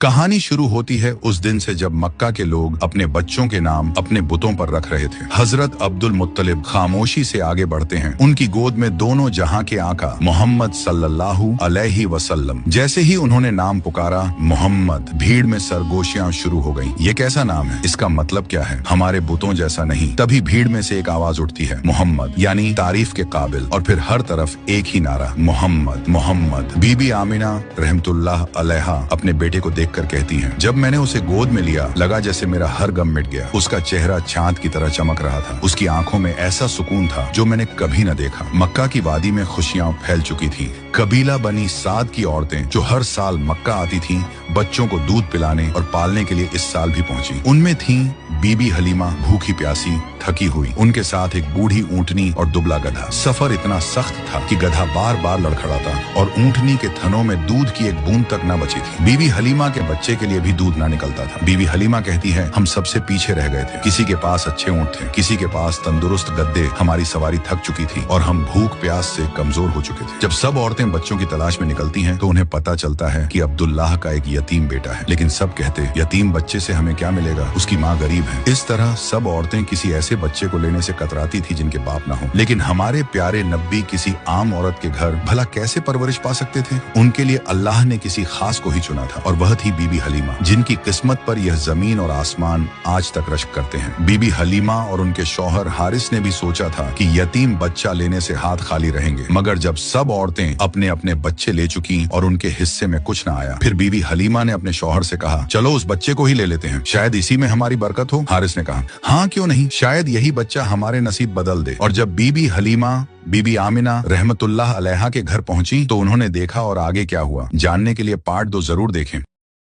कहानी शुरू होती है उस दिन से जब मक्का के लोग अपने बच्चों के नाम अपने बुतों पर रख रहे थे। हजरत अब्दुल मुत्तलिब खामोशी से आगे बढ़ते हैं। उनकी गोद में दोनों जहां के आका मोहम्मद सल्लल्लाहु अलैहि वसल्लम। जैसे ही उन्होंने नाम पुकारा मोहम्मद, भीड़ में सरगोशियां शुरू हो गईं। ये कैसा नाम है? इसका मतलब क्या है? हमारे बुतों जैसा नहीं। तभी भीड़ में से एक आवाज उठती है, मोहम्मद, यानी तारीफ के काबिल। और फिर हर तरफ एक ही नारा, मोहम्मद मोहम्मद। बीबी आमिना रहमतुल्लाह अलैहा अपने बेटे को देखकर कहती हैं, जब मैंने उसे गोद में लिया लगा जैसे मेरा हर गम मिट गया। उसका चेहरा चांद की तरह चमक रहा था। उसकी आंखों में ऐसा सुकून था जो मैंने कभी न देखा। मक्का की वादी में खुशियां फैल चुकी थी। कबीला बनी साद की औरतें जो हर साल मक्का आती थीं, बच्चों को दूध पिलाने और पालने के लिए इस साल भी पहुंची। उनमें थीं बीबी हलीमा, भूखी प्यासी, थकी हुई। उनके साथ एक बूढ़ी ऊंटनी और दुबला गधा। सफर इतना सख्त था कि गधा बार बार लड़खड़ाता और ऊंटनी के थनों में दूध की एक बूंद तक न बची थी। बीबी हलीमा के बच्चे के लिए भी दूध ना निकलता था। बीबी हलीमा कहती है, हम सबसे पीछे रह गए थे। किसी के पास अच्छे ऊंट थे, किसी के पास तंदुरुस्त गद्दे। हमारी सवारी थक चुकी थी और हम भूख प्यास से कमजोर हो चुके थे। जब सब औरतें बच्चों की तलाश में निकलती हैं तो उन्हें पता चलता है कि अब्दुल्लाह का एक यतीम बेटा है। लेकिन सब कहते, यतीम बच्चे से हमें क्या मिलेगा, उसकी माँ गरीब है। इस तरह सब औरतें किसी ऐसे बच्चे को लेने से कतराती थी जिनके बाप ना हो। लेकिन हमारे प्यारे नब्बी किसी आम औरत के घर भला कैसे परवरिश पा सकते थे? उनके लिए अल्लाह ने किसी खास को ही चुना था और वह थी बीबी हलीमा, जिनकी किस्मत पर यह जमीन और आसमान आज तक रश्क करते हैं। बीबी हलीमा और उनके शौहर हारिस ने भी सोचा था कि यतीम बच्चा लेने से हाथ खाली रहेंगे। मगर जब सब औरतें अपने अपने बच्चे ले चुकी और उनके हिस्से में कुछ न आया, फिर बीबी हलीमा ने अपने शौहर से कहा, चलो उस बच्चे को ही ले लेते हैं, शायद इसी में हमारी बरकत हो। हारिस ने कहा, हाँ क्यों नहीं, शायद यही बच्चा हमारे नसीब बदल दे। और जब बीबी हलीमा बीबी आमिना रहमतुल्लाह अलैहा के घर पहुंची तो उन्होंने देखा और आगे क्या हुआ जानने के लिए पार्ट 2 जरूर देखें।